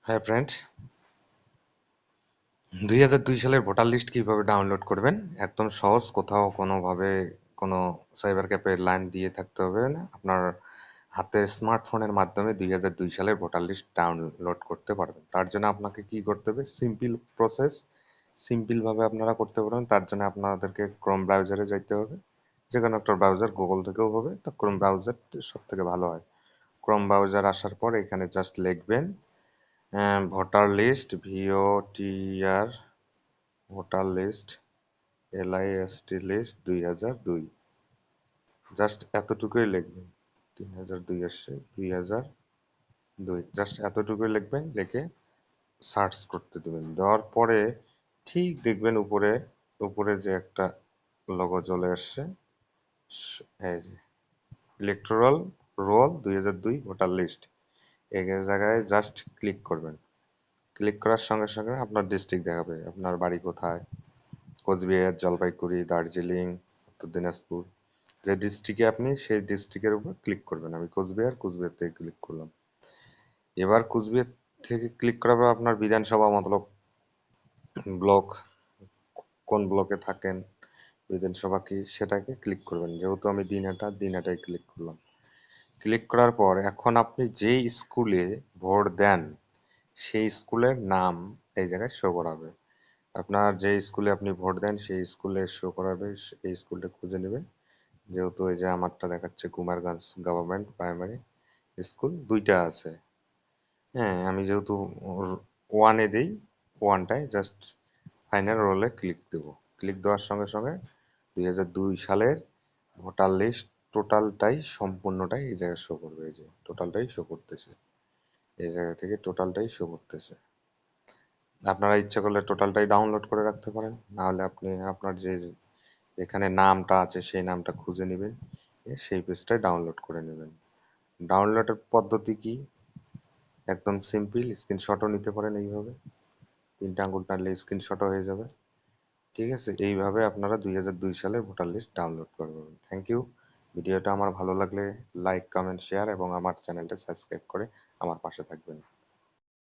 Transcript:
Hi friend, 2002 সালের voter list কিভাবে download করবেন? একদম সহজ, কোথাও কোনোভাবে কোনো সাইবার ক্যাফে লাইন দিয়ে থাকতে হবে না। আপনার হাতের স্মার্টফোনের মাধ্যমে 2002 সালের ভোটার লিস্ট ডাউনলোড করতে পারবেন। তার জন্য আপনাকে কি করতে হবে? সিম্পল প্রসেস, সিম্পলভাবে আপনারা করতে পারবেন। তার জন্য আপনাদেরকে ক্রোম ব্রাউজারে যাইতে হবে। যে কোনো একটা ব্রাউজার, গুগল থেকেও হবে, তো ক্রোম ব্রাউজার সব থেকে ভালো হয়। ক্রোম ব্রাউজার আসার পর এখানে জাস্ট লিখবেন voter list, VOTR, voter list, LIST list 2002। Just এতটুকুই লিখবেন। 3002 আসছে, 2002, জাস্ট এতটুকুই লিখবেন। লিখে সার্চ করতে দেবেন। দেওয়ার পরে ঠিক দেখবেন উপরে উপরে যে একটা লোগো চলে আসছে, এই যে ইলেকটোরাল রোল 2002 ভোটার লিস্ট। এই জায়গায় জাস্ট ক্লিক করবেন। ক্লিক করার সঙ্গে সঙ্গে আপনার ডিস্ট্রিক্ট দেখাবে, আপনার বাড়ি কোথায়, কোচবিহার, জলপাইগুড়ি, দার্জিলিং, উত্তর দিনাজপুর। যে ডিস্ট্রিক্টে আপনি, সেই ডিস্ট্রিক্টের উপর ক্লিক করবেন। আমি কোচবিহার থেকে ক্লিক করলাম। এবার কোচবিহার থেকে ক্লিক করার পর আপনার বিধানসভা মতলব ব্লক, কোন ব্লকে থাকেন, বিধানসভা কি, সেটাকে ক্লিক করবেন। যেহেতু আমি দিনহাটায় ক্লিক করলাম। ক্লিক করার পর এখন আপনি যেই স্কুলে ভোট দেন সেই স্কুলের নাম এই জায়গায় শো করাবে। আপনার যে স্কুলে আপনি ভোট দেন সেই স্কুলে শো করাবে, এই স্কুলটা খুঁজে নেবেন। যেহেতু এই যে আমারটা দেখাচ্ছে কুমারগঞ্জ গভর্নমেন্ট প্রাইমারি স্কুল, দুইটা আছে। হ্যাঁ, আমি যেহেতু ওয়ানে দিই, ওয়ানটায় জাস্ট ফাইনাল রোলে ক্লিক দেব। ক্লিক দেওয়ার সঙ্গে সঙ্গে 2002 সালের ভোটার লিস্ট টোটালটাই, সম্পূর্ণটাই এই জায়গায় শো করবে। এই যে টোটালটাই শো করতেছে, এই জায়গা থেকে টোটালটাই শো করতেছে। আপনারা ইচ্ছা করলে টোটালটাই ডাউনলোড করে রাখতে পারেন, নাহলে আপনি আপনার যে এখানে নামটা আছে সেই নামটা খুঁজে নেবেন, সেই পেজটাই ডাউনলোড করে নেবেন। ডাউনলোডের পদ্ধতি কি? একদম সিম্পল, স্ক্রিনশটও নিতে পারেন এইভাবে। 3টে আঙ্গুল টানলে স্ক্রিনশটও হয়ে যাবে। ঠিক আছে, এইভাবে আপনারা 2002 সালের ভোটার লিস্ট ডাউনলোড করে পাবেন। Thank you. ভিডিওটা আমার ভালো লাগলে লাইক, কমেন্ট, শেয়ার এবং আমার চ্যানেলটা সাবস্ক্রাইব করে আমার পাশে থাকবেন।